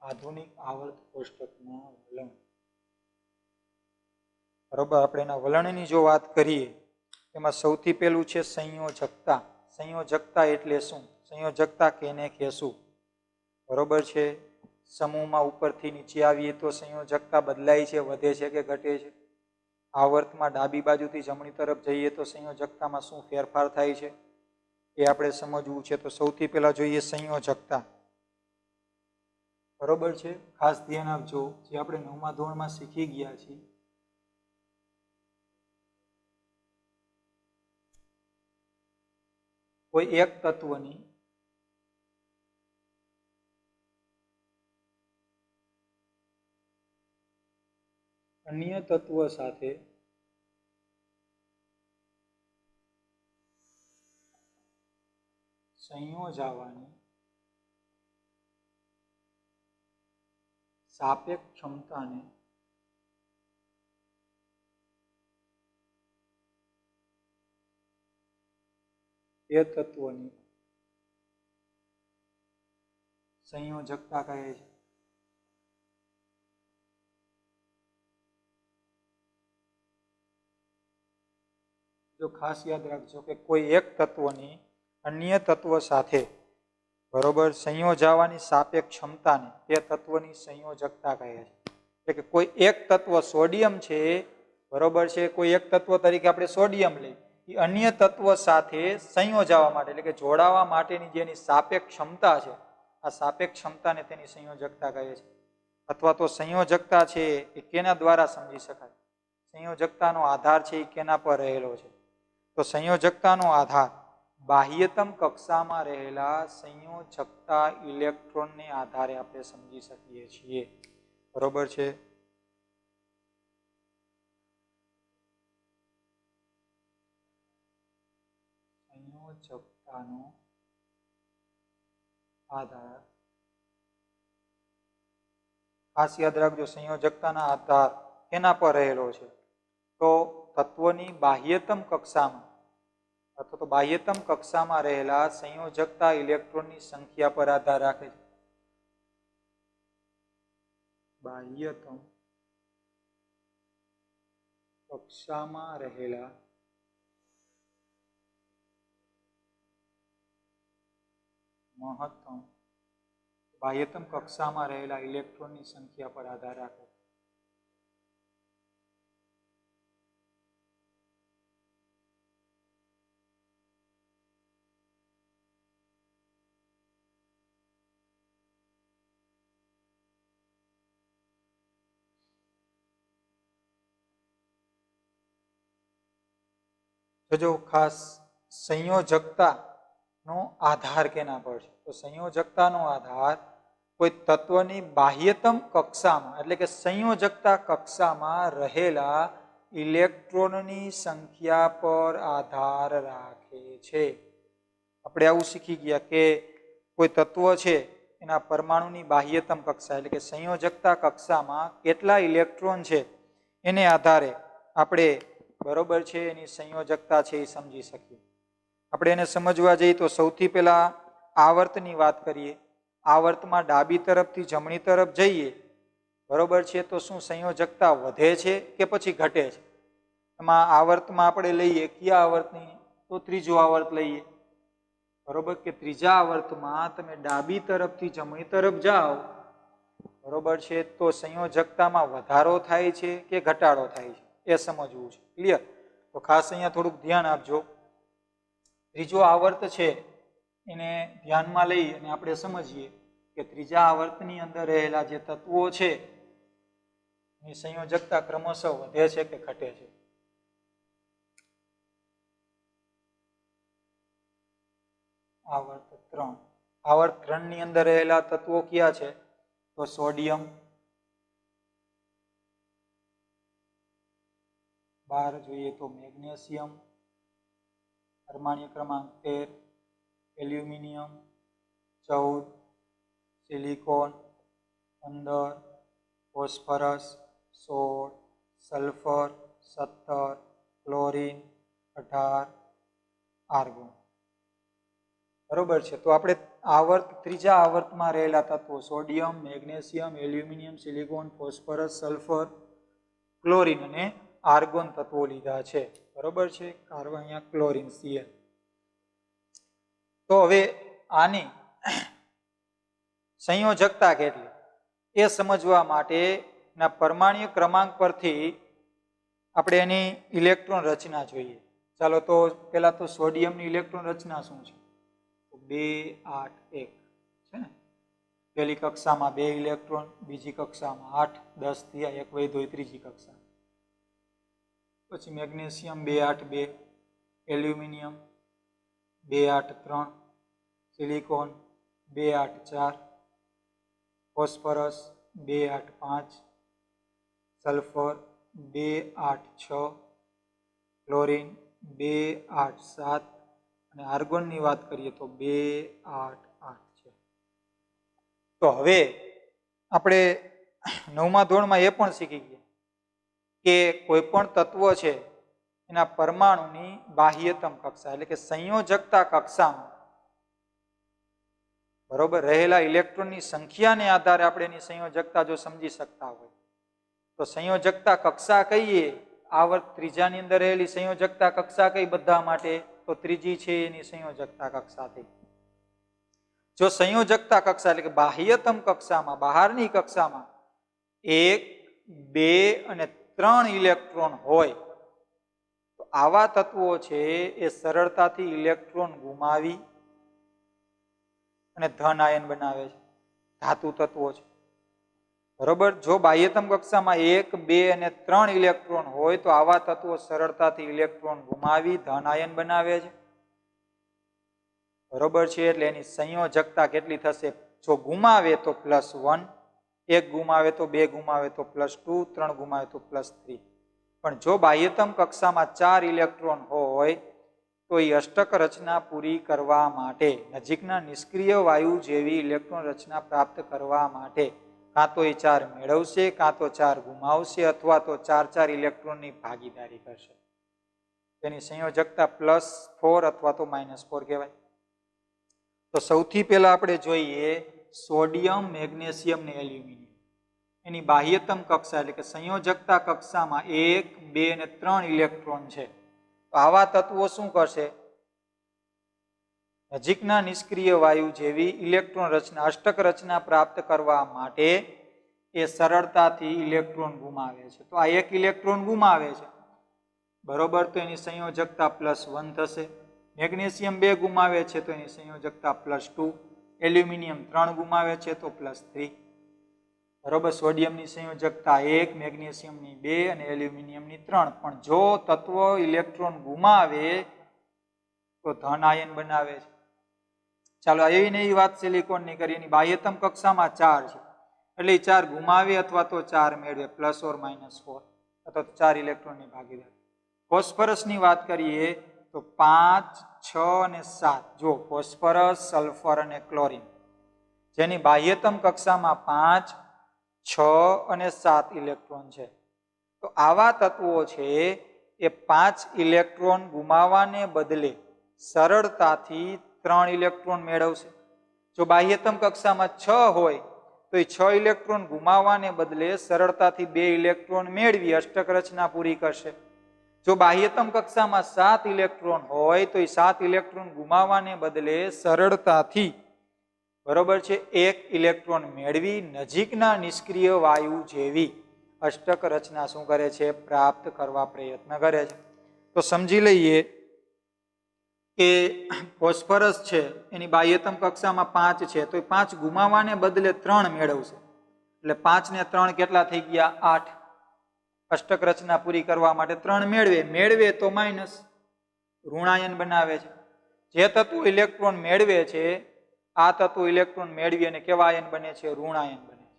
આધુનિક આવર્ત કોષ્ટકના વલણ. બરોબર, આપણે એના વલણની જો વાત કરીએ એમાં સૌથી પહેલું છે સંયોજકતા. સંયોજકતા એટલે શું? સંયોજકતા કેને કહેશું? બરોબર છે, સમૂહમાં ઉપરથી નીચે આવીએ તો સંયોજકતા બદલાય છે, વધે છે કે ઘટે છે? આવર્તમાં ડાબી બાજુથી જમણી તરફ જઈએ તો સંયોજકતામાં શું ફેરફાર થાય છે એ આપણે સમજવું છે. તો સૌથી પહેલા જોઈએ સંયોજકતા. બરોબર છે, ખાસ ધ્યાન આપજો, જે આપણે 9મા ધોરણમાં શીખી ગયા છીએ. કોઈ એક તત્વની અન્ય તત્વ સાથે સંયોજાવાની સાપેક્ષ ક્ષમતાને એ તત્વની સંયોજકતા કહે છે. જો ખાસ યાદ રાખજો કે કોઈ એક તત્વની અન્ય તત્વ સાથે બરોબર સંયોજાવાની સાપેક્ષ ક્ષમતાને તે તત્વની સંયોજકતા કહે છે. એટલે કે કોઈ એક તત્વ સોડિયમ છે, બરોબર છે, કોઈ એક તત્વ તરીકે આપણે સોડિયમ લઈએ, એ અન્ય તત્વ સાથે સંયોજાવા માટે એટલે કે જોડાવા માટેની જેની સાપેક્ષ ક્ષમતા છે, આ સાપેક્ષ ક્ષમતાને તેની સંયોજકતા કહે છે. અથવા તો સંયોજકતા છે એ કેના દ્વારા સમજી શકાય? સંયોજકતાનો આધાર છે એ કેના પર રહેલો છે? તો સંયોજકતાનો આધાર બાહ્યતમ કક્ષામાં રહેલા સંયોજકતા ઇલેક્ટ્રોનને આધારે આપણે સમજી શકીએ છીએ. બરોબર છે, સંયોજકતાનો આધાર ખાસ યાદ રાખજો, સંયોજકતાના આધાર કેના પર રહેલો છે? તો તત્વની બાહ્યતમ કક્ષામાં અથવા તો બાહ્યતમ કક્ષામાં રહેલા સંયોજકતા ઇલેક્ટ્રોનની સંખ્યા પર આધાર રાખે છે. બાહ્યતમ કક્ષામાં રહેલા મહત્તમ બાહ્યતમ કક્ષામાં રહેલા ઇલેક્ટ્રોનની સંખ્યા પર આધાર રાખે છે. જો ખાસ સંયોજકતાનો આધાર કેના પર છે? તો સંયોજકતાનો આધાર કોઈ તત્વની બાહ્યતમ કક્ષામાં એટલે કે સંયોજકતા કક્ષામાં રહેલા ઇલેક્ટ્રોનની સંખ્યા પર આધાર રાખે છે. આપણે આવું શીખી ગયા કે કોઈ તત્વ છે એના પરમાણુની બાહ્યતમ કક્ષા એટલે કે સંયોજકતા કક્ષામાં કેટલા ઇલેક્ટ્રોન છે એને આધારે આપણે બરોબર છે એની સંયોજકતા છે એ સમજી શકીએ. આપણે એને સમજવા જઈએ તો સૌથી પહેલા આવર્તની વાત કરીએ. આવર્તમાં ડાબી તરફથી જમણી તરફ જઈએ, બરોબર છે, તો શું સંયોજકતા વધે છે કે પછી ઘટે છે? એમાં આવર્તમાં આપણે લઈએ કયા આવર્તની? તો ત્રીજો આવર્ત લઈએ. બરોબર, કે ત્રીજા આવર્તમાં તમે ડાબી તરફથી જમણી તરફ જાઓ, બરોબર છે, તો સંયોજકતામાં વધારો થાય છે કે ઘટાડો થાય છે એ સમજવું છે. ક્લિયર? તો ખાસ અહીંયા થોડુંક ધ્યાન આપજો. ત્રીજો આવર્ત છે એને ધ્યાનમાં લઈ અને આપણે સમજીએ કે ત્રીજા આવર્તની અંદર રહેલા જે તત્વો છે એની સંયોજકતા ક્રમશઃ વધે છે કે ઘટે છે? આવર્ત 3. આવર્ત 3 ની અંદર રહેલા તત્વો કયા છે? તો સોડિયમ, 12 જોઈએ તો મેગ્નેશિયમ, પરમાણ્વીય ક્રમાંક 13, aluminium, 14, silicon, 15, phosphorus, 16, sulphur, 17, chlorine, 18, argon. બરોબર છે, તો આપણે આવર્ત ત્રીજા આવર્તમાં રહેલા તત્વો sodium, magnesium, aluminium, silicon, phosphorus, sulphur, chlorine અને આર્ગોન તત્વો લીધા છે. બરોબર છે. અહીંયા ક્લોરીન Cl. તો હવે આની સંયોજકતા કેટલી એ સમજવા માટેના પરમાણ્વીય ક્રમાંક પરથી આપણે એની ઇલેક્ટ્રોન રચના જોઈએ. ચાલો તો પેલા તો સોડિયમની ઇલેક્ટ્રોન રચના શું છે? 2 8 1 છે ને. પહેલી કક્ષામાં 2 ઇલેક્ટ્રોન, બીજી કક્ષામાં 8, 10 થયા, એક વધ્યો ત્રીજી કક્ષા. પછી magnesium 2 8 2, aluminium 2 8 3, silicon 2 8 4, phosphorus 2 8 5, sulphur 2 8 6, chlorine 2 8 7 અને આર્ગોનની વાત કરીએ તો 2 8 8 છે. તો હવે આપણે 9મા ધોરણમાં એ પણ શીખી ગયા કે કોઈ પણ તત્વ છે એના પરમાણુની બાહ્યતમ કક્ષા એટલે કે સંયોજકતા કક્ષામાં બરોબર રહેલા ઇલેક્ટ્રોનની સંખ્યાને આધારે આપણે એની સંયોજકતા જો સમજી શકતા હોય તો સંયોજકતા કક્ષા કહીએ. આવર્ત ત્રીજાની અંદર રહેલી સંયોજકતા કક્ષા કઈ બધા માટે? તો ત્રીજી છે એની સંયોજકતા કક્ષા થઈ. જો સંયોજકતા કક્ષા એટલે કે બાહ્યતમ કક્ષામાં બહારની કક્ષામાં 1 2 અને 3 ઇલેક્ટ્રોન હોય તો આવા તત્વો છે એ સરળતાથી ઇલેક્ટ્રોન ગુમાવી અને ધન આયન બનાવે છે. ધાતુ તત્વો છે. બરોબર. જો બાહ્યતમ કક્ષામાં 1 2 અને 3 ઇલેક્ટ્રોન હોય તો આવા તત્વો સરળતાથી ઇલેક્ટ્રોન ગુમાવી ધન આયન બનાવે છે. બરોબર છે. એટલે એની સંયોજકતા કેટલી થશે? જો ગુમાવે તો +1, 1 ગુમાવે તો 2 ગુમાવે તો +2, 3 ગુમાવે તો +3. પણ જો બાહ્યતમ કક્ષામાં 4 ઇલેક્ટ્રોન હોય તો એ અષ્ટક રચના પૂરી કરવા માટે નજીકના નિષ્ક્રિય વાયુ જેવી ઇલેક્ટ્રોન રચના પ્રાપ્ત કરવા માટે કાં તો એ 4 મેળવશે, કાં તો 4 ગુમાવશે અથવા તો 4 ઇલેક્ટ્રોનની ભાગીદારી કરશે. તેની સંયોજકતા +4 અથવા તો -4 કહેવાય. તો સૌથી પહેલા આપણે જોઈએ સોડિયમ, મેગ્નેશિયમ ને એલ્યુમિનિયમ. એની બાહ્યતમ કક્ષા એટલે કે સંયોજકતા કક્ષામાં 1 2 અને 3 ઇલેક્ટ્રોન છે. તો આવા તત્વો શું કરશે? નજીકના નિષ્ક્રિય વાયુ જેવી ઇલેક્ટ્રોન રચના અષ્ટક રચના પ્રાપ્ત કરવા માટે એ સરળતાથી ઇલેક્ટ્રોન ગુમાવે છે. તો આ 1 ઇલેક્ટ્રોન ગુમાવે છે. બરોબર. તો એની સંયોજકતા +1 થશે. મેગ્નેશિયમ 2 ગુમાવે છે તો એની સંયોજકતા +2. એલ્યુમિનિયમ 3 ગુમાવે છે તો +3. બરોબર. સોડિયમની સંયોજકતા 1, મેગ્નેશિયમની 2 અને એલ્યુમિનિયમની 3. પણ જો તત્વ ઇલેક્ટ્રોન ગુમાવે તો ધન આયન બનાવે છે. ચાલો એવી ને એવી વાત સિલિકોનની કરી. એની બાહ્યતમ કક્ષામાં 4 છે એટલે 4 ગુમાવે અથવા તો 4 મેળવે +or -4 અથવા તો 4 ઇલેક્ટ્રોનની ભાગીદારી. ફોસ્ફરસની વાત કરીએ તો 5 6 અને 7. જો ફોસ્ફરસ, સલ્ફર અને ક્લોરીન જેની બાહ્યતમ કક્ષામાં 5 6 અને 7 ઇલેક્ટ્રોન છે તો આવા તત્વો છે એ 5 ઇલેક્ટ્રોન ગુમાવવાને બદલે સરળતાથી 3 ઇલેક્ટ્રોન મેળવશે. જો બાહ્યતમ કક્ષામાં 6 હોય તો એ 6 ઇલેક્ટ્રોન ગુમાવવાને બદલે સરળતાથી 2 ઇલેક્ટ્રોન મેળવી અષ્ટક રચના પૂરી કરશે. જો બાહ્યતમ કક્ષામાં 7 ઇલેક્ટ્રોન હોય તો એ 7 ઇલેક્ટ્રોન ગુમાવવાને બદલે સરળતાથી બરોબર છે 1 ઇલેક્ટ્રોન મેળવી નજીકના નિષ્ક્રિય વાયુ જેવી અષ્ટક રચના શું કરે છે? પ્રાપ્ત કરવા પ્રયત્ન કરે છે. તો સમજી લઈએ કે ફોસ્ફરસ છે એની બાહ્યતમ કક્ષામાં 5 છે તો એ 5 ગુમાવવાને બદલે 3 મેળવશે. એટલે 5 ને 3 કેટલા થઈ ગયા? 8. અષ્ટક રચના પૂરી કરવા માટે 3 મેળવે તો માઇનસ ઋણાયન બનાવે છે. જે તત્વો ઇલેક્ટ્રોન મેળવે છે આ તત્વો ઇલેક્ટ્રોન મેળવી અને કેવા આયન બને છે? ઋણાયન બને છે.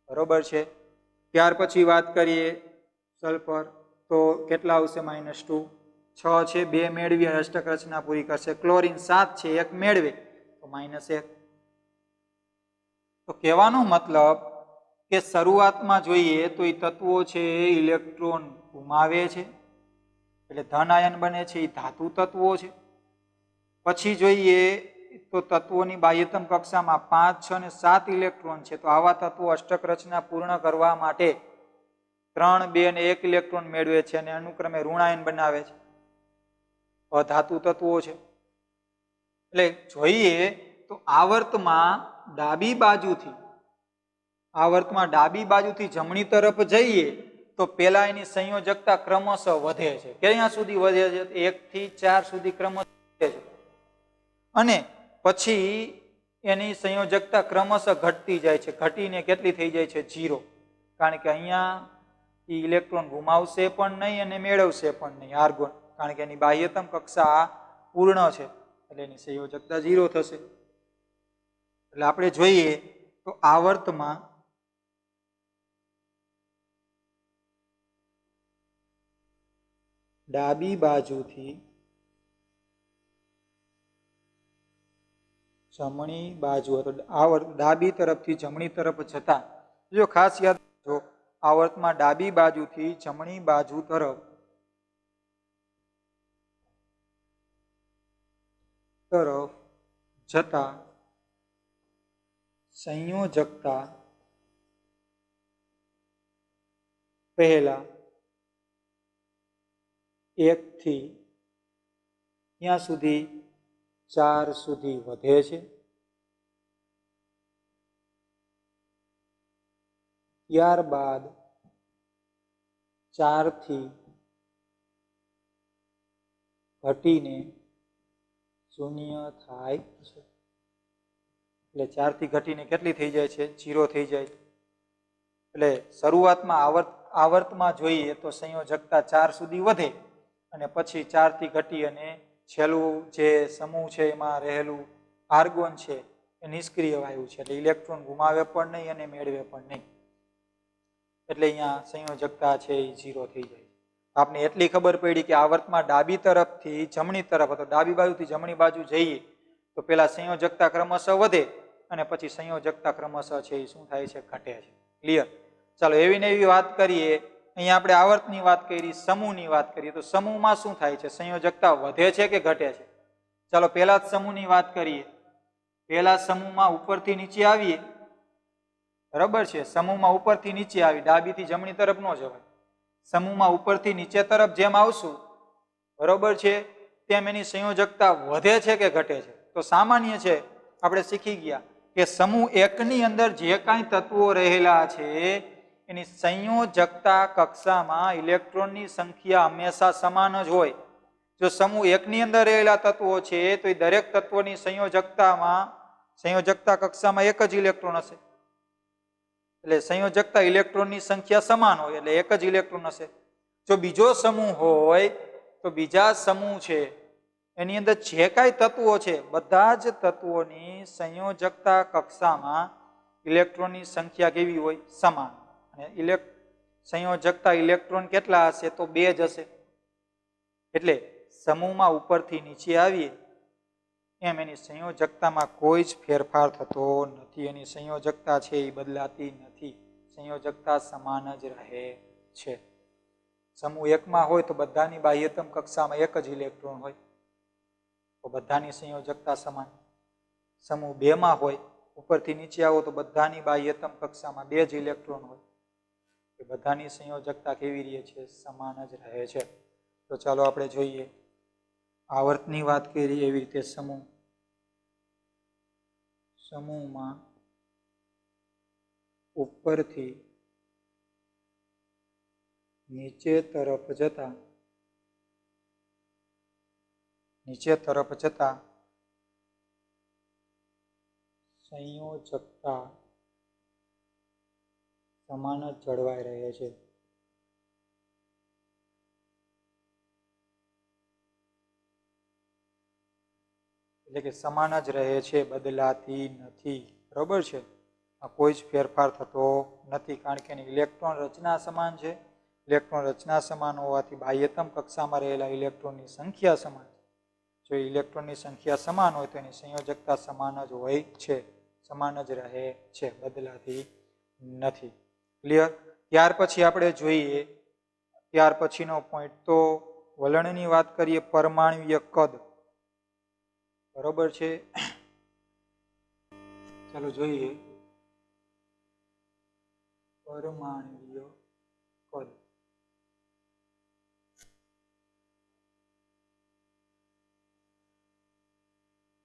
બરોબર છે. ત્યાર પછી વાત કરીએ સલ્ફર તો કેટલા આવશે? -2. 6 છે 2 મેળવી અષ્ટક રચના પૂરી કરશે. ક્લોરીન 7 છે 1 મેળવે તો -1. તો કહેવાનો મતલબ કે શરૂઆતમાં જોઈએ તો એ તત્વો છે એ ઇલેક્ટ્રોન ગુમાવે છે એટલે ધન આયન બને છે. એ ધાતુ તત્વો છે. પછી જોઈએ તો તત્વોની બાહ્યતમ કક્ષામાં 5, 6 અને 7 ઇલેક્ટ્રોન છે. તો આવા તત્વો અષ્ટક રચના પૂર્ણ કરવા માટે 3, 2 અને 1 ઇલેક્ટ્રોન મેળવે છે અને અનુક્રમે ઋણાયન બનાવે છે. અધાતુ તત્વો છે. એટલે જોઈએ તો આવર્તમાં ડાબી બાજુથી જમણી તરફ જઈએ તો પેલા એની સંયોજકતા ક્રમશઃ વધે છે. ક્યાં સુધી વધે છે? 1 થી 4 સુધી ક્રમશઃ વધે છે અને પછી એની સંયોજકતા ક્રમશઃ ઘટતી જાય છે. ઘટીને કેટલી થઈ જાય છે? 0. કારણ કે અહીંયા ઇલેક્ટ્રોન ગુમાવશે પણ નહીં અને મેળવશે પણ નહીં આર્ગોન, કારણ કે એની બાહ્યતમ કક્ષા પૂર્ણ છે એટલે એની સંયોજકતા 0 થશે. એટલે આપણે જોઈએ તો આવર્તમાં ડાબી બાજુથી જમણી બાજુ, ડાબી તરફથી જમણી તરફ જતા, જો ખાસ યાદ રાખજો, આવર્તમાં ડાબી બાજુથી જમણી બાજુ તરફ જતા સંયોજકતા પહેલા 1 થી ત્યાં સુધી 4 સુધી વધે છે. ત્યારબાદ 4 થી ઘટીને 0 થાય છે. એટલે 4 થી ઘટીને કેટલી થઈ જાય છે? 0 થઈ જાય. એટલે શરૂઆતમાં આવર્તમાં જોઈએ તો સંયોજકતા 4 સુધી વધે અને પછી 4 થી ઘટી અને છેલ્લું જે સમૂહ છે એમાં રહેલું આર્ગોન છે એ નિષ્ક્રિય વાયુ છે, એટલે ઇલેક્ટ્રોન ગુમાવે પણ નહીં અને મેળવે પણ નહીં. એટલે અહીંયા સંયોજકતા છે એ 0 થઈ જાય. આપને એટલી ખબર પડી કે આવર્તમાં ડાબી તરફથી જમણી તરફ, તો ડાબી બાજુથી જમણી બાજુ જઈએ તો પેલા સંયોજકતા ક્રમશઃ વધે અને પછી સંયોજકતા ક્રમશઃ છે એ શું થાય છે? ઘટે છે. ક્લિયર? ચાલો એવી ને એવી વાત કરીએ. અહીંયા આપણે આવર્તની વાત કરી, સમૂહની વાત કરીએ તો સમૂહમાં શું થાય છે? સંયોજકતા વધે છે કે ઘટે છે? ચાલો પહેલા જ સમૂહની વાત કરીએ. પહેલા સમૂહમાં ઉપરથી નીચે આવીએ, બરાબર છે? સમૂહમાં ઉપરથી નીચે આવી, ડાબીથી જમણી તરફ ન જવાય. સમૂહમાં ઉપરથી નીચે તરફ જેમ આવશું, બરોબર છે, તેમ એની સંયોજકતા વધે છે કે ઘટે છે? તો સામાન્ય છે, આપણે શીખી ગયા કે સમૂહ 1 ની અંદર જે કાંઈ તત્વો રહેલા છે એની સંયોજકતા કક્ષામાં ઇલેક્ટ્રોનની સંખ્યા હંમેશા સમાન જ હોય. જો સમૂહ 1 ની અંદર રહેલા તત્વો છે તો એ દરેક તત્વોની સંયોજકતા કક્ષામાં 1 જ ઇલેક્ટ્રોન હશે. એટલે સંયોજકતા ઇલેક્ટ્રોનની સંખ્યા સમાન હોય એટલે 1 જ ઇલેક્ટ્રોન હશે. જો બીજો સમૂહ હોય તો બીજા સમૂહ છે એની અંદર જે કાંઈ તત્વો છે બધા જ તત્વોની સંયોજકતા કક્ષામાં ઇલેક્ટ્રોનની સંખ્યા કેવી હોય? સમાન. અને સંયોજકતા ઇલેક્ટ્રોન કેટલા હશે? તો 2 જ હશે. એટલે સમૂહમાં ઉપરથી નીચે આવીએ એમ એની સંયોજકતામાં કોઈ જ ફેરફાર થતો નથી. એની સંયોજકતા છે એ બદલાતી નથી. સંયોજકતા સમાન જ રહે છે. સમૂહ 1 હોય તો બધાની બાહ્યતમ કક્ષામાં 1 જ ઇલેક્ટ્રોન હોય તો બધાની સંયોજકતા સમાન. સમૂહ 2 હોય, ઉપરથી નીચે આવો તો બધાની બાહ્યતમ કક્ષામાં 2 જ ઇલેક્ટ્રોન હોય. એ બધાની સંયોજકતા કેવી રહે છે? સમાન જ રહે છે. તો ચાલો આપણે જોઈએ. આવર્તની વાત કરી એવી રીતે સમૂહમાં ઉપરથી નીચે તરફ જતા સંયોજકતા સમાન જ જળવાઈ રહે છે. એટલે કે સમાન જ રહે છે, બદલાતી નથી. બરોબર છે? આ કોઈ જ ફેરફાર થતો નથી કારણ કે એની ઇલેક્ટ્રોન રચના સમાન છે. ઇલેક્ટ્રોન રચના સમાન હોવાથી બાહ્યતમ કક્ષામાં રહેલા ઇલેક્ટ્રોનની સંખ્યા સમાન છે. જો ઇલેક્ટ્રોનની સંખ્યા સમાન હોય તો એની સંયોજકતા સમાન જ હોય છે, સમાન જ રહે છે, બદલાતી નથી. ક્લિયર? ત્યાર પછી આપણે જોઈએ, ત્યાર પછીનો પોઈન્ટ તો વલણની વાત કરીએ, પરમાણ્વીય કદ. બરોબર છે? ચાલો જોઈએ પરમાણ્વીય કદ.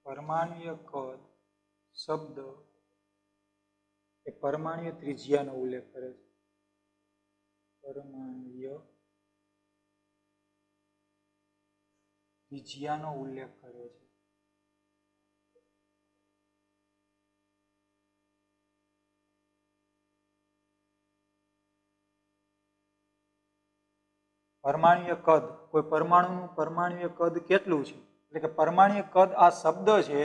પરમાણ્વીય કદ શબ્દ એ પરમાણ્વીય ત્રિજ્યાનો ઉલ્લેખ કરે છે. પરમાણ્વીય ત્રિજ્યાનો ઉલ્લેખ કરે છે. પરમાણ્વીય કદ, કોઈ પરમાણુનું પરમાણ્વીય કદ કેટલું છે, એટલે કે પરમાણ્વીય કદ આ શબ્દ છે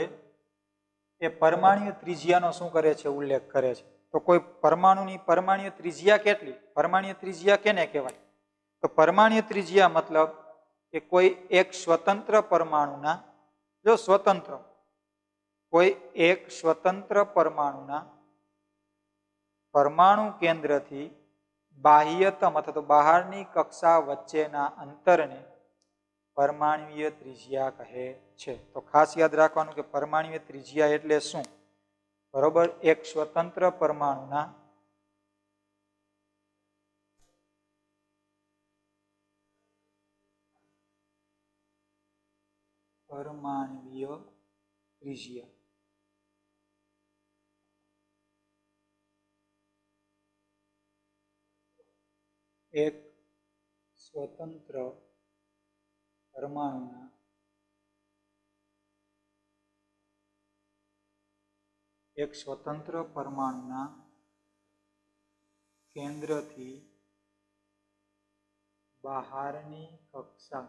એ પરમાણ્વીય ત્રિજ્યાનો શું કરે છે, ઉલ્લેખ કરે છે. તો કોઈ પરમાણુની પરમાણ્વીય ત્રિજ્યા કેટલી, પરમાણ્વીય ત્રિજ્યા કેને કહેવાય? તો પરમાણ્વીય ત્રિજ્યા મતલબ કે કોઈ એક સ્વતંત્ર પરમાણુના, જો સ્વતંત્ર કોઈ એક સ્વતંત્ર પરમાણુના પરમાણુ કેન્દ્રથી બાહ્યતમ અથવા તો બહારની કક્ષા વચ્ચેના અંતરને પરમાણ્વીય ત્રિજ્યા કહે છે. તો ખાસ યાદ રાખવાનું કે પરમાણ્વીય ત્રિજ્યા એટલે શું? બરોબર, એક સ્વતંત્ર પરમાણુના પરમાણ્વીય ત્રિજ્યા. એક સ્વતંત્ર પરમાણુના કેન્દ્રથી બહારની કક્ષા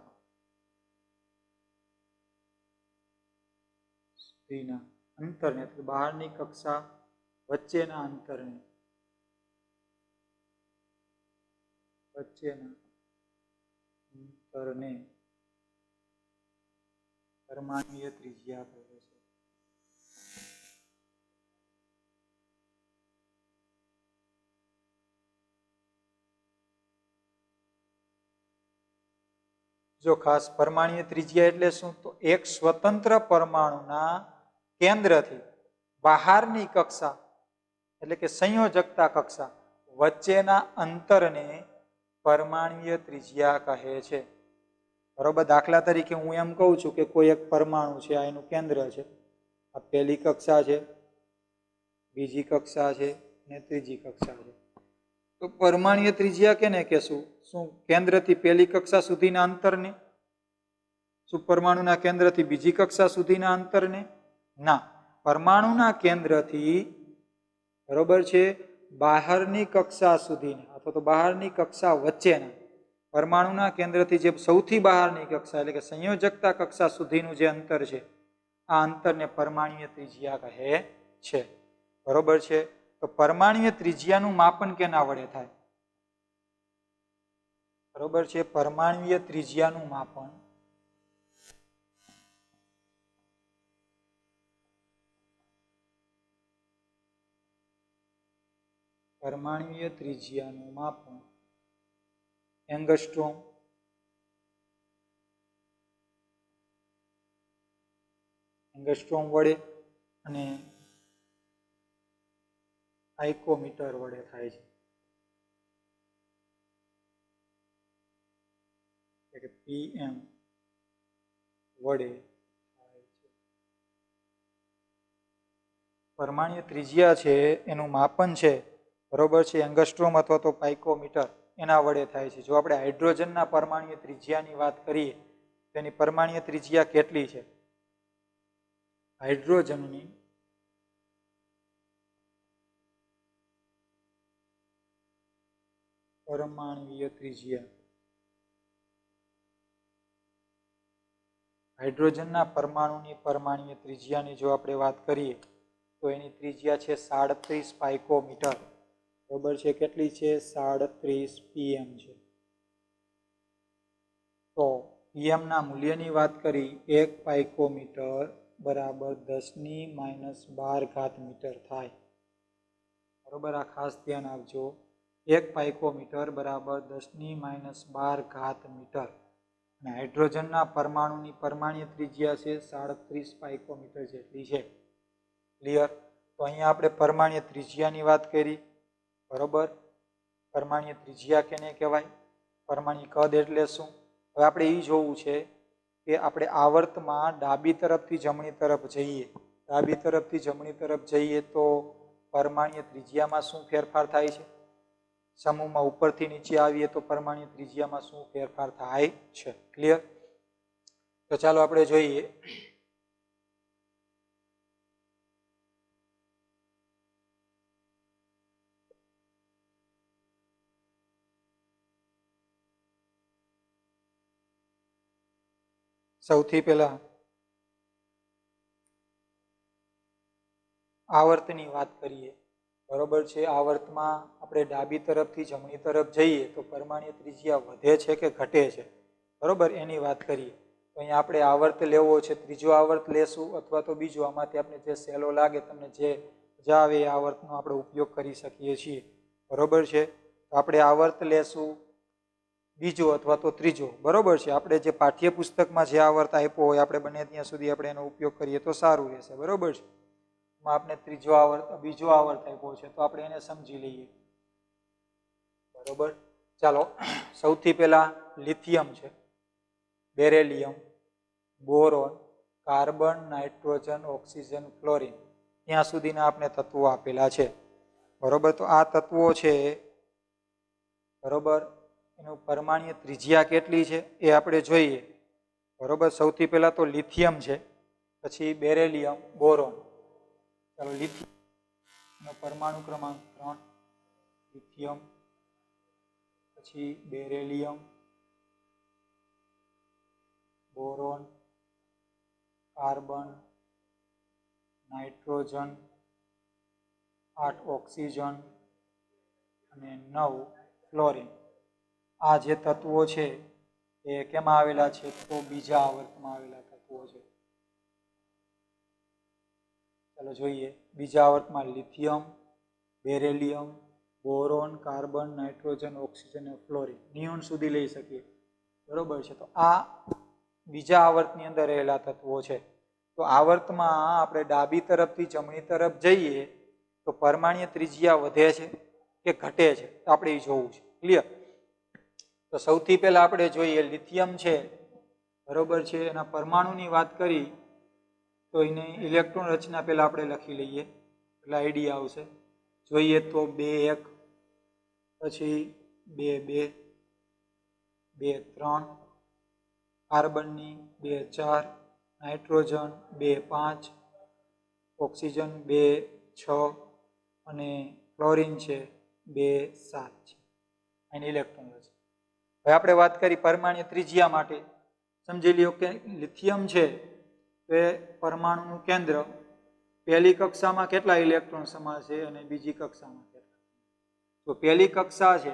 સુધીના અંતરને, બહારની કક્ષા વચ્ચેના અંતરને પરમાણ્વીય ત્રિજ્યા કહે છે. જો ખાસ પરમાણ્વીય ત્રિજ્યા એટલે શું? તો એક સ્વતંત્ર પરમાણુના કેન્દ્રથી બહારની કક્ષા એટલે કે સંયોજકતા કક્ષા વચ્ચેના અંતરને પરમાણ્વીય ત્રિજ્યા કહે છે. બરોબર, દાખલા તરીકે હું એમ કહું છું કે કોઈ એક પરમાણુ છે, આ એનું કેન્દ્ર છે, આ પહેલી કક્ષા છે, બીજી કક્ષા છે અને ત્રીજી કક્ષા છે. તો પરમાણ્વીય ત્રિજ્યા કેને કહેશું? શું કેન્દ્રથી પહેલી કક્ષા સુધીના અંતરને? શું પરમાણુના કેન્દ્રથી બીજી કક્ષા સુધીના અંતરને? ના, પરમાણુના કેન્દ્રથી બરોબર છે બહારની કક્ષા સુધીના અથવા તો બહારની કક્ષા વચ્ચેના, પરમાણુના કેન્દ્રથી જે સૌથી બહારની કક્ષા એટલે કે સંયોજકતા કક્ષા સુધીનું જે અંતર છે, આ અંતરને પરમાણ્વીય ત્રિજ્યા કહે છે. બરોબર છે. તો પરમાણ્વીય ત્રિજ્યાનું માપન કેના વડે થાય? બરોબર છે, પરમાણ્વીય ત્રિજ્યાનું માપન એંગસ્ટ્રોમ વડે અને પાઇકોમીટર વડે થાય છે. એટલે કે PM વડે થાય છે. પરમાણ્વીય ત્રિજ્યા છે એનું માપન છે, બરોબર છે, એંગસ્ટ્રોમ અથવા તો પાઇકોમીટર એના વડે થાય છે. જો આપણે હાઇડ્રોજનના પરમાણ્વીય ત્રિજ્યાની વાત કરીએ તો એની પરમાણ્વીય ત્રિજ્યા કેટલી છે? હાઇડ્રોજનની પરમાણ્વીય ત્રિજ્યા, હાઇડ્રોજનના પરમાણુની પરમાણ્વીય ત્રિજ્યાની જો આપણે વાત કરીએ તો એની ત્રિજ્યા છે 37 પાઇકોમીટર. બરોબર છે, કેટલી છે? 37 PM છે. તો PM ના મૂલ્યની વાત કરી, 1 પાઇકોમીટર બરાબર 10⁻12 મીટર થાય. બરોબર, આ ખાસ ધ્યાન આપજો. 1 પાઇકોમીટર બરાબર 10⁻12 મીટર. અને હાઇડ્રોજનના પરમાણુની પરમાણ્વીય ત્રિજ્યા છે 37 પાઇકોમીટર જેટલી છે. ક્લિયર? તો તો અહીંયા આપણે પરમાણ્ય ત્રિજ્યાની વાત કરી, બરોબર. પરમાણ્ય ત્રિજ્યા કેને કહેવાય, પરમાણ્ય કદ એટલે શું. હવે આપણે એ જોવું છે કે આપણે આવર્તમાં ડાબી તરફથી જમણી તરફ જઈએ, ડાબી તરફથી જમણી તરફ જઈએ તો પરમાણ્ય ત્રિજ્યામાં શું ફેરફાર થાય છે. સમૂહમાં ઉપરથી નીચે આવીએ તો પરમાણ્ય ત્રિજ્યામાં શું ફેરફાર થાય છે. ક્લિયર? તો ચાલો આપણે જોઈએ. સૌથી પહેલા આવર્તની વાત કરીએ, બરોબર છે. આવર્તમાં આપણે ડાબી તરફથી જમણી તરફ જઈએ તો પરમાણ્ય ત્રિજ્યા વધે છે કે ઘટે છે, બરોબર, એની વાત કરીએ. તો અહીંયા આપણે આવર્ત લેવો છે, ત્રીજો આવર્ત લેશું અથવા તો બીજો, આમાંથી આપણે જે સહેલો લાગે, તમને જે મજા આવે એ આવર્તનો આપણે ઉપયોગ કરી શકીએ છીએ, બરોબર છે. તો આપણે આવર્ત લેશું બીજો અથવા તો ત્રીજો, બરોબર છે. આપણે જે પાઠ્યપુસ્તકમાં જે આવર્ત આપ્યો હોય આપણે બને ત્યાં સુધી આપણે એનો ઉપયોગ કરીએ તો સારું રહેશે, બરોબર છે. આપણે ત્રીજો આવર્ત બીજો આવર્ત આપ્યો છે તો આપણે એને સમજી લઈએ, બરોબર. ચાલો, સૌથી પહેલા લિથિયમ છે, beryllium, boron, carbon, nitrogen, oxygen, fluorine, ત્યાં સુધીના આપણે તત્વો આપેલા છે, બરોબર. તો આ તત્વો છે, બરોબર, એનું પરમાણ્ય ત્રિજ્યા કેટલી છે એ આપણે જોઈએ, બરોબર. સૌથી પહેલા તો લિથિયમ છે, પછી બેરેલિયમ, બોરોન. ચાલો, લિથિયમ નો પરમાણુ ક્રમાંક 3, લિથિયમ, પછી beryllium, boron, carbon, nitrogen, 8 oxygen અને 9 ફ્લોરિન. આ જે તત્વો છે એ કેમાં આવેલા છે તો બીજા આવર્તમાં આવેલા તત્વો છે. ચાલો જોઈએ, બીજા આવર્તમાં lithium, beryllium, boron, carbon, nitrogen, oxygen અને ફ્લોરિન, નિયોન સુધી લઈ શકીએ, બરોબર છે. તો આ બીજા આવર્તની અંદર રહેલા તત્વો છે. તો આવર્તમાં આપણે ડાબી તરફથી જમણી તરફ જઈએ તો પરમાણ્ય ત્રિજ્યા વધે છે કે ઘટે છે આપણે એ જોવું છે. ક્લિયર? તો સૌથી પહેલા આપણે જોઈએ લિથિયમ છે, બરોબર છે. એના પરમાણુની વાત કરી તો એની ઇલેક્ટ્રોન રચના પહેલા આપણે લખી લઈએ એટલે આઈડિયા આવશે. જોઈએ તો 2 1, પછી 2 2, 2 3, કાર્બનની 2 4, નાઇટ્રોજન 2 5, ઓક્સિજન 2 6 અને ફ્લોરિન છે 2 7 છે. એની ઇલેક્ટ્રોન રચના. હવે આપણે વાત કરી પરમાણ્ય ત્રિજ્યા માટે. સમજી લ્યો કે લિથિયમ છે તો એ પરમાણુનું કેન્દ્ર, પહેલી કક્ષામાં કેટલા ઇલેક્ટ્રોન સમાશે છે અને બીજી કક્ષામાં કેટલા. તો પહેલી કક્ષા છે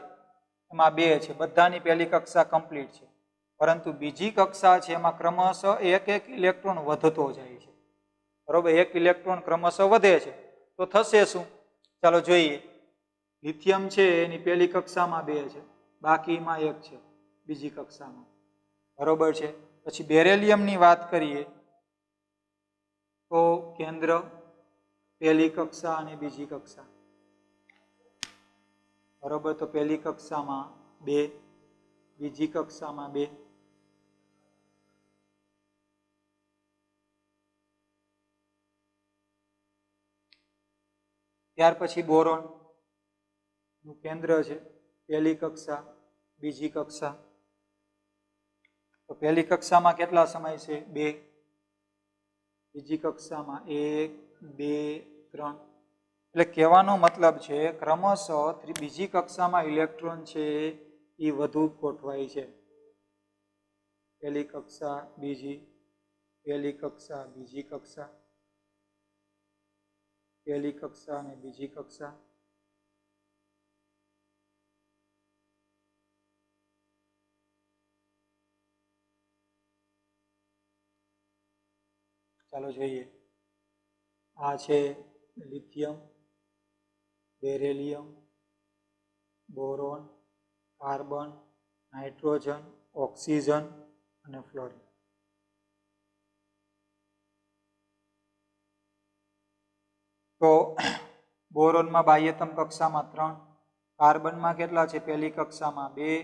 એમાં 2 છે, બધાની પહેલી કક્ષા કમ્પ્લીટ છે, પરંતુ બીજી કક્ષા છે એમાં ક્રમશઃ એક ઇલેક્ટ્રોન વધતો જાય છે, બરોબર. 1 ઇલેક્ટ્રોન ક્રમશઃ વધે છે તો થશે શું, ચાલો જોઈએ. લિથિયમ છે એની પહેલી કક્ષામાં 2 છે, બાકીમાં 1 છે બીજી કક્ષામાં, બરોબર છે. પછી બેરેલિયમની વાત કરીએ તો કેન્દ્ર, પહેલી કક્ષા અને બીજી કક્ષા, બરોબર. તો પહેલી કક્ષામાં 2, બીજી કક્ષામાં 2. ત્યાર પછી બોરોન નું કેન્દ્ર છે, પહેલી કક્ષા, બીજી કક્ષા. તો પહેલી કક્ષામાં કેટલા સમાય છે 2, બીજી કક્ષામાં 1 2 3. એટલે કહેવાનો મતલબ છે ક્રમશઃ બીજી કક્ષામાં ઇલેક્ટ્રોન છે એ વધુ ગોઠવાય છે. પહેલી કક્ષા, બીજી, પહેલી કક્ષા, બીજી કક્ષા, પહેલી કક્ષા અને બીજી કક્ષા. ચાલો જોઈએ, આ છે lithium, beryllium, boron, carbon, nitrogen, oxygen અને ફ્લોરિન. તો બોરોનમાં બાહ્યતમ કક્ષામાં 3, કાર્બનમાં કેટલા છે? પહેલી કક્ષામાં 2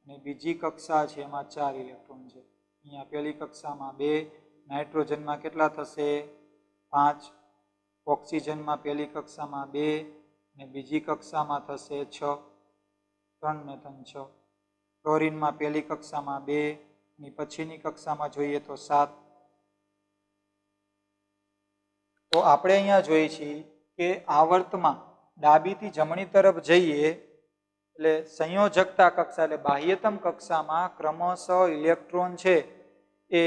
અને બીજી કક્ષા છે એમાં 4 ઇલેક્ટ્રોન છે. અહીંયા પહેલી કક્ષામાં 2, નાઇટ્રોજનમાં કેટલા થશે? 5, ઓક્સિજનમાં પહેલી કક્ષામાં 2 અને બીજી કક્ષામાં થશે 6, 3 ને 3 6. ક્લોરીનમાં પહેલી કક્ષામાં 2 ની પછીની કક્ષામાં જોઈએ તો 7. તો આપણે અહીંયા જોઈએ છીએ કે આવર્તમાં ડાબીથી જમણી તરફ જઈએ એટલે સંયોજકતા કક્ષા એટલે બાહ્યતમ કક્ષામાં ક્રમશઃ ઇલેક્ટ્રોન છે એ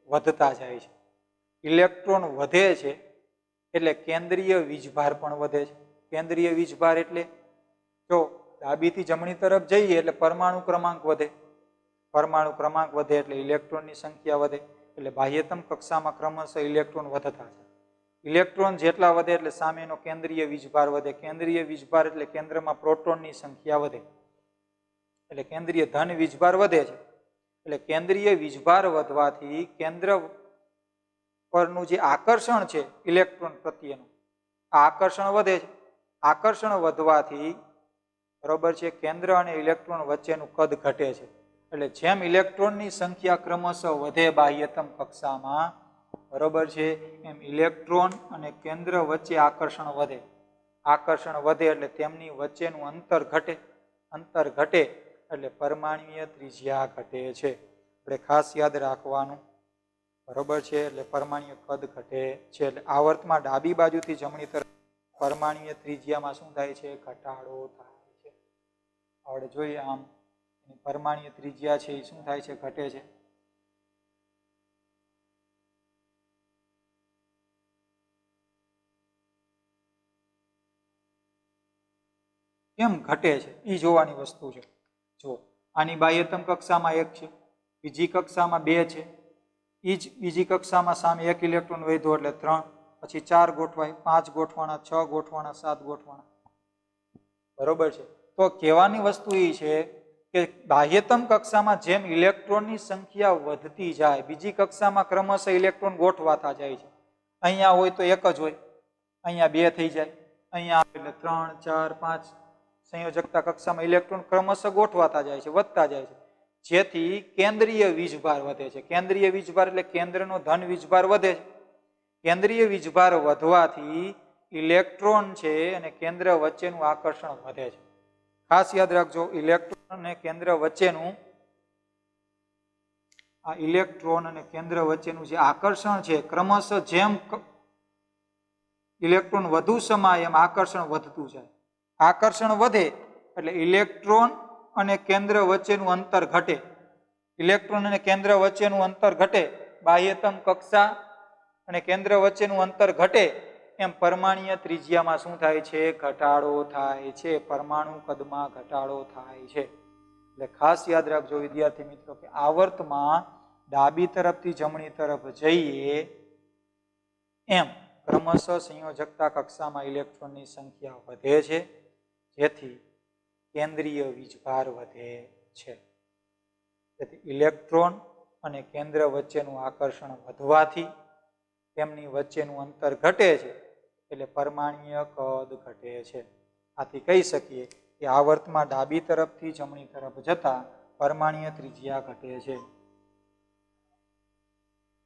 વધતા જાય છે. ઇલેક્ટ્રોન વધે છે એટલે કેન્દ્રીય વીજભાર પણ વધે છે. કેન્દ્રીય વીજભાર એટલે જો ડાબીથી જમણી તરફ જઈએ એટલે પરમાણુ ક્રમાંક વધે. પરમાણુ ક્રમાંક વધે એટલે ઇલેક્ટ્રોનની સંખ્યા વધે. એટલે બાહ્યતમ કક્ષામાં ક્રમશઃ ઇલેક્ટ્રોન વધતા છે. ઇલેક્ટ્રોન જેટલા વધે એટલે સામેનો કેન્દ્રીય વીજભાર વધે. કેન્દ્રીય વીજભાર એટલે કેન્દ્રમાં પ્રોટોનની સંખ્યા વધે. એટલે કેન્દ્રીય ધન વીજભાર વધે છે. એટલે કેન્દ્રીય વીજભાર વધવાથી કેન્દ્ર પરનું જે આકર્ષણ છે ઇલેક્ટ્રોન પ્રત્યેનું, આ આકર્ષણ વધે છે. આકર્ષણ વધવાથી બરોબર છે કેન્દ્ર અને ઇલેક્ટ્રોન વચ્ચેનું કદ ઘટે છે. એટલે જેમ ઇલેક્ટ્રોનની સંખ્યા ક્રમશઃ વધે બાહ્યતમ કક્ષામાં બરોબર છે એમ ઇલેક્ટ્રોન અને કેન્દ્ર વચ્ચે આકર્ષણ વધે. આકર્ષણ વધે એટલે તેમની વચ્ચેનું અંતર ઘટે. અંતર ઘટે એટલે પરમાણ્વીય ત્રિજ્યા ઘટે છે. આપણે ખાસ યાદ રાખવાનું બરોબર છે. એટલે પરમાણ્વીય કદ ઘટે છે. એટલે આવર્તમાં ડાબી બાજુથી જમણી તરફ પરમાણ્વીય ત્રિજ્યામાં શું થાય છે? ઘટાડો થાય છે. આપણે જોઈએ આમ પરમાણ્વીય ત્રિજ્યા છે એ શું થાય છે? ઘટે છે. કેમ ઘટે છે એ જોવાની વસ્તુ છે. જો આની બાહ્યતમ કક્ષામાં 1 છે, બીજી કક્ષામાં 2 છે, એ જ બીજી કક્ષામાં સામે 1 ઇલેક્ટ્રોન વધ્યો એટલે 3, પછી 4 ગોઠવાય, 5 ગોઠવાના, 6 ગોઠવાના, 7 ગોઠવાના. બરોબર છે. તો કહેવાની વસ્તુ એ છે કે બાહ્યતમ કક્ષામાં જેમ ઇલેક્ટ્રોનની સંખ્યા વધતી જાય બીજી કક્ષામાં ક્રમશઃ ઇલેક્ટ્રોન ગોઠવાતા જાય છે. અહીંયા હોય તો 1 જ હોય, અહીંયા 2 થઈ જાય, અહીંયા એટલે 3 4 5 સંયોજકતા કક્ષામાં ઇલેક્ટ્રોન ક્રમશઃ ગોઠવાતા જાય છે, વધતા જાય છે. જેથી કેન્દ્રીય વીજભાર વધે છે. કેન્દ્રીય વીજભાર એટલે કેન્દ્રનો ધન વીજભાર વધે છે. કેન્દ્રીય વીજભાર વધવાથી ઇલેક્ટ્રોન છે અને કેન્દ્ર વચ્ચેનું આકર્ષણ વધે છે. ખાસ યાદ રાખજો, ઇલેક્ટ્રોન અને કેન્દ્ર વચ્ચેનું આ ઇલેક્ટ્રોન અને કેન્દ્ર વચ્ચેનું જે આકર્ષણ છે ક્રમશઃ જેમ ઇલેક્ટ્રોન વધુ સમાય એમ આકર્ષણ વધતું જાય. આકર્ષણ વધે એટલે ઇલેક્ટ્રોન અને કેન્દ્ર વચ્ચેનું અંતર ઘટે. ઇલેક્ટ્રોન અને કેન્દ્ર વચ્ચેનું અંતર ઘટે. બાહ્યતમ કક્ષા અને કેન્દ્ર વચ્ચેનું અંતર ઘટે એમ પરમાણ્વીય ત્રિજ્યામાં શું થાય છે? ઘટાડો થાય છે. પરમાણુ કદમાં ઘટાડો થાય છે. એટલે ખાસ યાદ રાખજો વિદ્યાર્થી મિત્રો કે આવર્તમાં ડાબી તરફથી જમણી તરફ જઈએ એમ ક્રમશઃ સંયોજકતા કક્ષામાં ઇલેક્ટ્રોનની સંખ્યા વધે છે. જેથી કેન્દ્રીય વીજભાર વધે છે. તેથી ઇલેક્ટ્રોન અને કેન્દ્ર વચ્ચેનું આકર્ષણ વધવાથી તેમની વચ્ચેનું અંતર ઘટે છે. એટલે પરમાણ્વીય કદ ઘટે છે. આથી કહી શકીએ કે આવર્તમાં ડાબી તરફથી જમણી તરફ જતા પરમાણ્વીય ત્રિજ્યા ઘટે છે.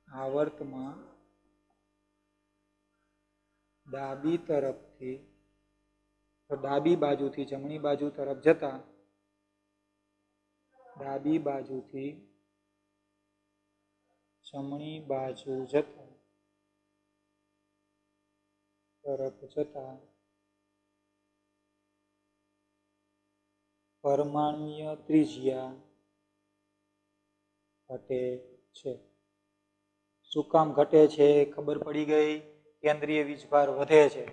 આવર્તમાં ડાબી તરફથી ડાબી બાજુથી જમણી બાજુ તરફ જતા ડાબી બાજુથી જમણી બાજુ જતા પરમાણ્વીય ત્રિજ્યા ઘટે છે. શું કામ ઘટે છે? ખબર પડી ગઈ. કેન્દ્રીય વીજભાર વધે છે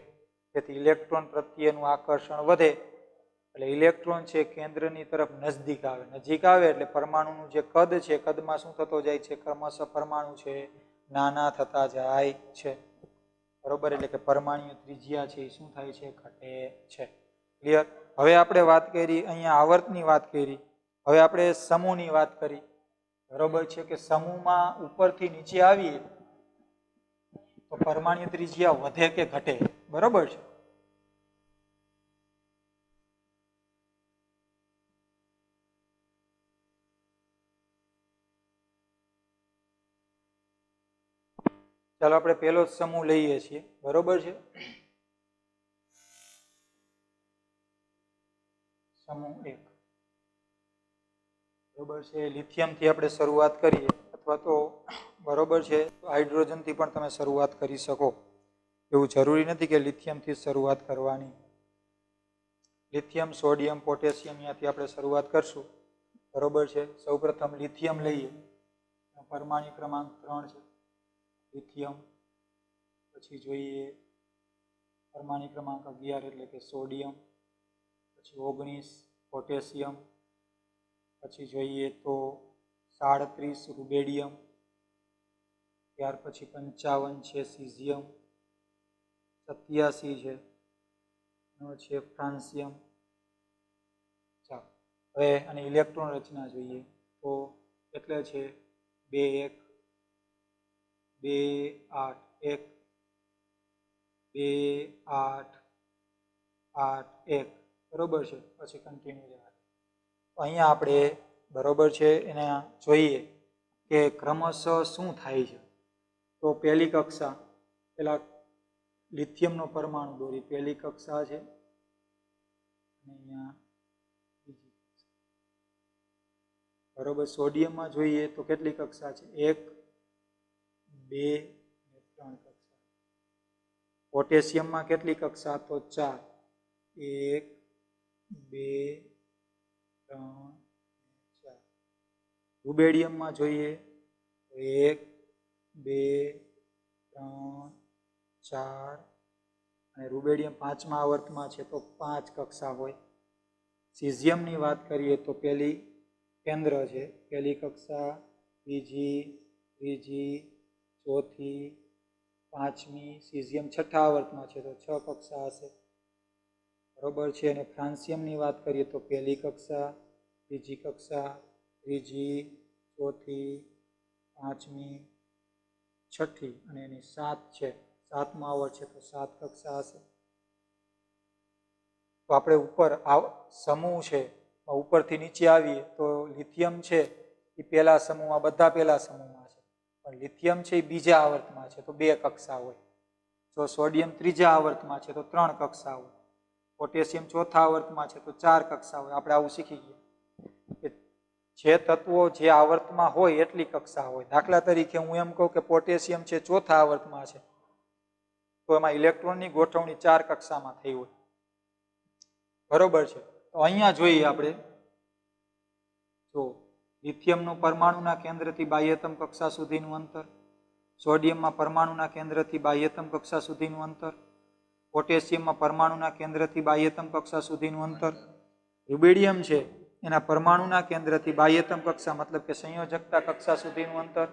તેથી ઇલેક્ટ્રોન પ્રત્યેનું આકર્ષણ વધે એટલે ઇલેક્ટ્રોન છે કેન્દ્રની તરફ નજીક આવે. નજીક આવે એટલે પરમાણુનું જે કદ છે કદમાં શું થતો જાય છે? ક્રમશઃ પરમાણુ છે નાના થતા જાય છે. બરોબર. એટલે કે પરમાણ્વીય ત્રિજ્યા છે એ શું થાય છે? ઘટે છે. ક્લિયર? હવે આપણે વાત કરી અહીંયા આવર્તની વાત કરી. હવે આપણે સમૂહની વાત કરી. બરોબર છે કે સમૂહમાં ઉપરથી નીચે આવીએ તો પરમાણ્વીય ત્રિજ્યા વધે કે ઘટે? બરોબર છે. ચાલો આપણે પહેલો સમૂહ લઈએ છીએ. બરોબર છે. સમૂહ 1. બરોબર છે. લિથિયમ થી આપણે શરૂઆત કરીએ, અથવા તો બરોબર છે હાઇડ્રોજન થી પણ તમે શરૂઆત કરી શકો. એવું જરૂરી નથી કે લિથિયમ થી શરૂઆત કરવાની. લિથિયમ, સોડિયમ, પોટેશિયમ ત્યાંથી આપણે શરૂઆત કરશું. બરોબર છે. સૌપ્રથમ લિથિયમ લઈએ. પરમાણુ ક્રમાંક 3 છે લિથિયમ. પછી જોઈએ પરમાણુ ક્રમાંક 11 એટલે કે સોડિયમ. પછી 19 પોટેશિયમ. પછી જોઈએ તો 37 રૂબેડિયમ. ત્યાર પછી 55 છે સીઝિયમ. 87 છે ફ્રાન્સિયમ. ચાલો હવે અને ઇલેક્ટ્રોન રચના જોઈએ તો એટલે છે 2 1 2 8 1 2 8 8 1. બરોબર છે. પછી કન્ટિન્યુ રહેવા. અહીંયા આપણે બરોબર છે એને જોઈએ કે ક્રમશઃ શું થાય છે. તો પહેલી કક્ષા પેલા લિથિયમનો પરમાણુ દોરી. પહેલી કક્ષા છે અને અહીંયા બીજી કક્ષા. બરોબર. સોડિયમમાં જોઈએ તો કેટલી કક્ષા છે? 1 2 3 કક્ષા. પોટેશિયમમાં કેટલી કક્ષા? તો 4. 1 2 3 4. રૂબેડિયમમાં જોઈએ તો 1 2 3 4 અને રૂબેડિયમ 5મા આવર્તમાં છે તો 5 કક્ષા હોય. સીઝિયમની વાત કરીએ તો પહેલી કેન્દ્ર છે, પહેલી કક્ષા, બીજી, ત્રીજી, ચોથી, 5મી. સીઝિયમ 6ઠા આવર્તમાં છે તો 6 કક્ષા હશે. બરોબર છે. અને ફ્રાન્સિયમની વાત કરીએ તો પહેલી કક્ષા, બીજી કક્ષા, ત્રીજી, ચોથી, 5મી, 6ઠ્ઠી અને એની 7 છે. 7મો આવર્ત છે તો 7 કક્ષા હશે. તો આપણે ઉપર સમૂહ છે ઉપરથી નીચે આવીએ તો લિથિયમ છે એ પહેલા સમૂહમાં, બધા પહેલા સમૂહમાં છે. પણ લિથિયમ છે એ બીજા આવર્તમાં છે તો 2 કક્ષા હોય. જો સોડિયમ ત્રીજા આવર્તમાં છે તો 3 કક્ષા હોય. પોટેશિયમ ચોથા આવર્તમાં છે તો 4 કક્ષા હોય. આપણે આવું શીખી ગયા કે જે તત્વો જે આવર્તમાં હોય એટલી કક્ષા હોય. દાખલા તરીકે હું એમ કહું કે પોટેશિયમ છે ચોથા આવર્તમાં છે તો એમાં ઇલેક્ટ્રોનની ગોઠવણી 4 કક્ષામાં થઈ હોય. બરોબર છે. તો અહીંયા જોઈએ આપણે જો લિથિયમનું પરમાણુના કેન્દ્રથી બાહ્યતમ કક્ષા સુધીનું અંતર, સોડિયમમાં પરમાણુના કેન્દ્રથી બાહ્યતમ કક્ષા સુધીનું અંતર, પોટેશિયમમાં પરમાણુના કેન્દ્રથી બાહ્યતમ કક્ષા સુધીનું અંતર, રૂબેડિયમ છે એના પરમાણુના કેન્દ્રથી બાહ્યતમ કક્ષા મતલબ કે સંયોજકતા કક્ષા સુધીનું અંતર,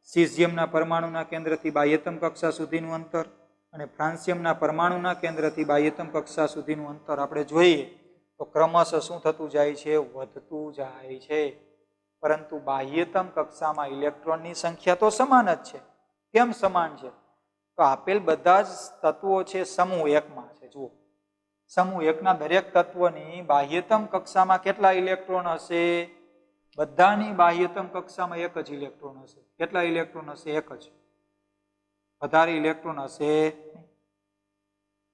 સીઝિયમના પરમાણુના કેન્દ્રથી બાહ્યતમ કક્ષા સુધીનું અંતર અને ફ્રાન્સિયમના પરમાણુના કેન્દ્રથી બાહ્યતમ કક્ષા સુધીનું અંતર આપણે જોઈએ તો ક્રમશઃ શું થતું જાય છે? વધતું જાય છે. પરંતુ બાહ્યતમ કક્ષામાં ઇલેક્ટ્રોનની સંખ્યા તો સમાન જ છે. કેમ સમાન છે? તો આપેલ બધા જ તત્વો છે સમૂહ 1માં છે. જુઓ, સમૂહ 1ના દરેક તત્વની બાહ્યતમ કક્ષામાં કેટલા ઇલેક્ટ્રોન હશે? બધાની બાહ્યતમ કક્ષામાં 1 જ ઇલેક્ટ્રોન હશે. કેટલા ઇલેક્ટ્રોન હશે? 1 જ. વધારે ઇલેક્ટ્રોન હશે?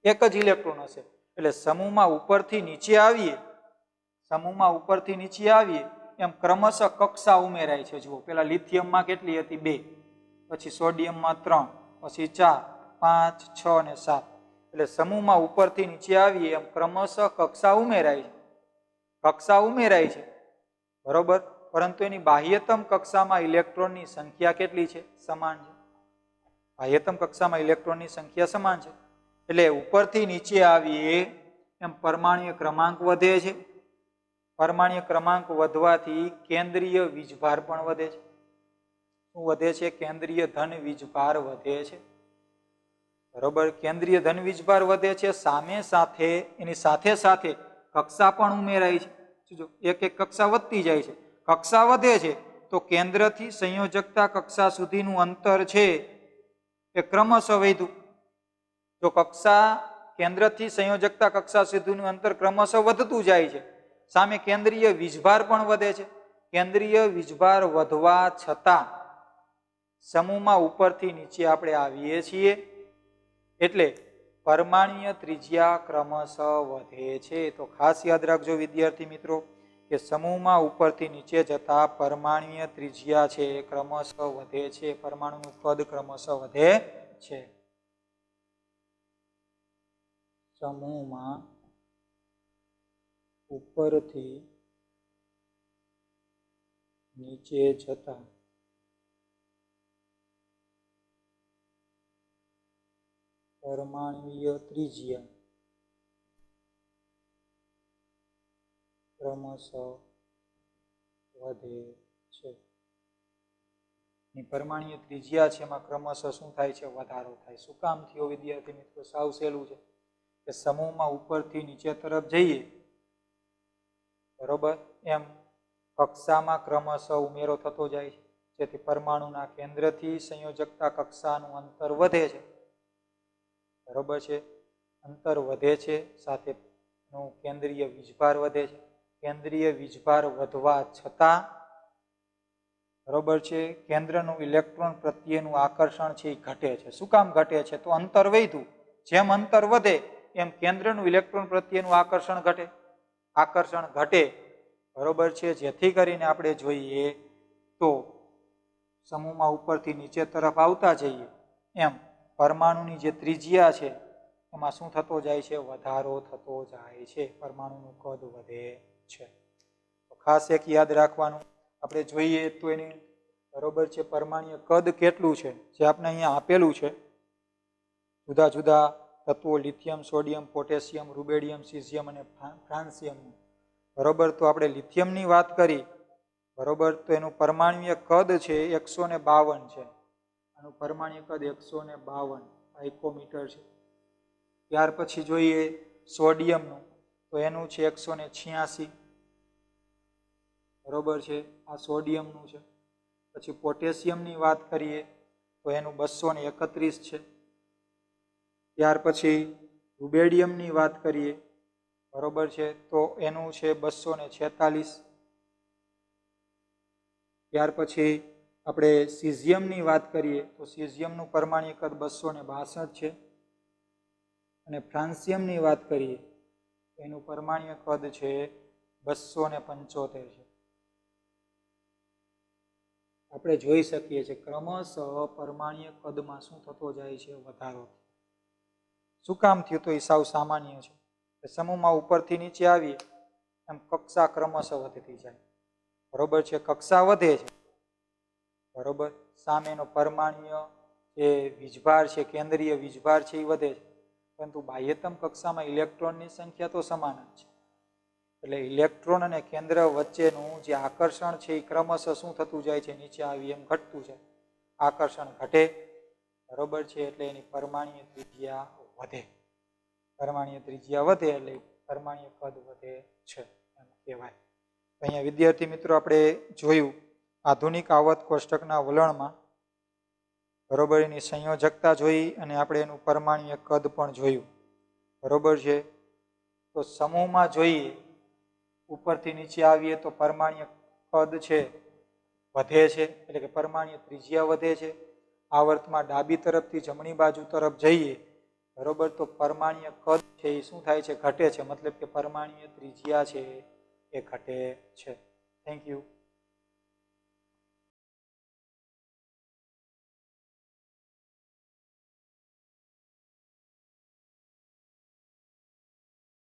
1 જ ઇલેક્ટ્રોન હશે. એટલે સમૂહમાં ઉપરથી નીચે આવીએ, સમૂહમાં ઉપરથી નીચે આવીએ એમ ક્રમશઃ કક્ષા ઉમેરાય છે. જુઓ, પેલા લિથિયમમાં કેટલી હતી? 2, પછી સોડિયમમાં 3, પછી 4, 5, 6 અને 7. એટલે સમૂહમાં ઉપરથી નીચે આવીએ એમ ક્રમશઃ કક્ષા ઉમેરાય છે. કક્ષા ઉમેરાય છે. બરોબર. પરંતુ એની બાહ્યતમ કક્ષામાં ઇલેક્ટ્રોનની સંખ્યા કેટલી છે? સમાન છે. બાહ્યતમ કક્ષામાં ઇલેક્ટ્રોનની સંખ્યા સમાન છે. એટલે ઉપરથી નીચે આવીએ એમ પરમાણ્વીય ક્રમાંક વધે છે. પરમાણ્વીય ક્રમાંક વધવાથી કેન્દ્રીય વીજભાર પણ વધે છે. શું વધે છે? કેન્દ્રીય ધન વીજભાર વધે છે. બરોબર. કેન્દ્રીય ધન વીજભાર વધે છે. એની સાથે સાથે કક્ષા પણ ઉમેરાય છે. જો એક કક્ષા વધતી જાય છે, કક્ષા વધે છે તો કેન્દ્રથી સંયોજકતા કક્ષા સુધીનું અંતર છે એ ક્રમશઃ વધ્યું. જો કક્ષા કેન્દ્રથી સંયોજકતા કક્ષા સુધીનું અંતર ક્રમશઃ વધતું જાય છે, સામે કેન્દ્રીય વીજભાર પણ વધે છે. કેન્દ્રીય વીજભાર વધવા છતાં સમૂહમાં ઉપરથી નીચે આપણે આવીએ છીએ એટલે પરમાણ્વીય ત્રિજ્યા ક્રમશઃ વધે છે. તો ખાસ યાદ રાખજો વિદ્યાર્થી મિત્રો કે સમૂહમાં ઉપરથી નીચે જતા પરમાણ્વીય ત્રિજ્યા છે એ ક્રમશઃ વધે છે, પરમાણુનું કદ ક્રમશઃ વધે છે. સમૂહમાં ઉપરથી નીચે જતા પરમાણ્વીય ત્રિજ્યા ક્રમશઃ વધે છે. પરમાણ્વીય ત્રિજ્યા છે એમાં ક્રમશઃ શું થાય છે? વધારો થાય. શું કામ થયો વિદ્યાર્થી મિત્રો? સાવ સહેલું છે કે સમૂહમાં ઉપરથી નીચે તરફ જઈએ બરોબર, એમ કક્ષામાં ક્રમશઃ ઉમેરો થતો જાય છે, જેથી પરમાણુના કેન્દ્રથી સંયોજકતા કક્ષાનું અંતર વધે છે. બરોબર છે, અંતર વધે છે, સાથે કેન્દ્રીય વીજભાર વધે છે. કેન્દ્રીય વીજભાર વધવા છતાં બરોબર છે કેન્દ્રનું ઇલેક્ટ્રોન પ્રત્યેનું આકર્ષણ છે એ ઘટે છે. શું કામ ઘટે છે? તો અંતર વધ્યું, જેમ અંતર વધે એમ કેન્દ્રનું ઇલેક્ટ્રોન પ્રત્યેનું આકર્ષણ ઘટે. બરોબર છે, જેથી કરીને આપણે જોઈએ તો સમૂહમાં ઉપરથી નીચે તરફ આવતા જઈએ એમ પરમાણુની જે ત્રિજ્યા છે એમાં શું થતો જાય છે? વધારો થતો જાય છે, પરમાણુનું કદ વધે છે. તો ખાસ એક યાદ રાખવાનું, આપણે જોઈએ તો એની બરોબર છે પરમાણ્વીય કદ કેટલું છે જે આપણે અહીંયા આપેલું છે. જુદા જુદા તત્વો લિથિયમ, સોડિયમ, પોટેશિયમ, રૂબેડિયમ, સીઝિયમ અને ફ્રાન્સિયમ. બરોબર, તો આપણે લિથિયમની વાત કરી બરોબર, તો એનું પરમાણ્વીય કદ છે 152 છે. આનું પરમાણ્વીય કદ 152 માઇક્રોમીટર છે. ત્યાર પછી જોઈએ સોડિયમનું, તો એનું છે 186. બરોબર છે, આ સોડિયમનું છે. પછી પોટેશિયમની વાત કરીએ તો એનું 231 છે. ત્યાર પછી રૂબેડિયમની વાત કરીએ બરોબર છે તો એનું છે 246. ત્યાર પછી આપણે સીઝિયમની વાત કરીએ તો સીઝિયમનું પરમાણ્વીય કદ 262 છે. અને ફ્રાન્સિયમની વાત કરીએ તો એનું પરમાણ્વીય કદ છે 275 છે. આપણે જોઈ શકીએ છીએ ક્રમશઃ પરમાણ્વીય કદમાં શું થતો જાય છે? વધારો. શું કામ થયું? તો એ સાવ સામાન્ય છે. સમૂહમાં ઉપરથી નીચે આવીએ એમ કક્ષા ક્રમશઃ વધતી જાય. બરોબર છે, કક્ષા વધે છે બરોબર, સામેનો પરમાણ્વીય જે વીજભાર છે, કેન્દ્રીય વીજભાર છે એ વધે છે, પરંતુ બાહ્યતમ કક્ષામાં ઇલેક્ટ્રોનની સંખ્યા તો સમાન જ છે. એટલે ઇલેક્ટ્રોન અને કેન્દ્ર વચ્ચેનું જે આકર્ષણ છે એ ક્રમશઃ શું થતું જાય છે? નીચે આવી એમ ઘટતું છે. આકર્ષણ ઘટે બરોબર છે, એટલે એની પરમાણ્વીય ત્રિજ્યા વધે. પરમાણ્વીય ત્રિજ્યા વધે એટલે પરમાણ્વીય કદ વધે છે એમ કહેવાય. અહીંયા વિદ્યાર્થી મિત્રો આપણે જોયું આધુનિક આવર્ત કોષ્ટકના વલણમાં બરોબર એની સંયોજકતા જોઈ અને આપણે એનું પરમાણ્વીય કદ પણ જોયું. બરોબર છે, તો સમૂહમાં જોઈએ ઉપરથી નીચે આવીએ તો પરમાણ્વીય કદ છે વધે છે, એટલે કે પરમાણ્વીય ત્રિજ્યા વધે છે. આવર્તમાં ડાબી તરફથી જમણી બાજુ તરફ જઈએ બરોબર, તો પરમાણ્વીય કદ છે એ શું થાય છે? ઘટે છે. મતલબ કે પરમાણ્વીય ત્રિજ્યા છે એ ઘટે છે. Thank you.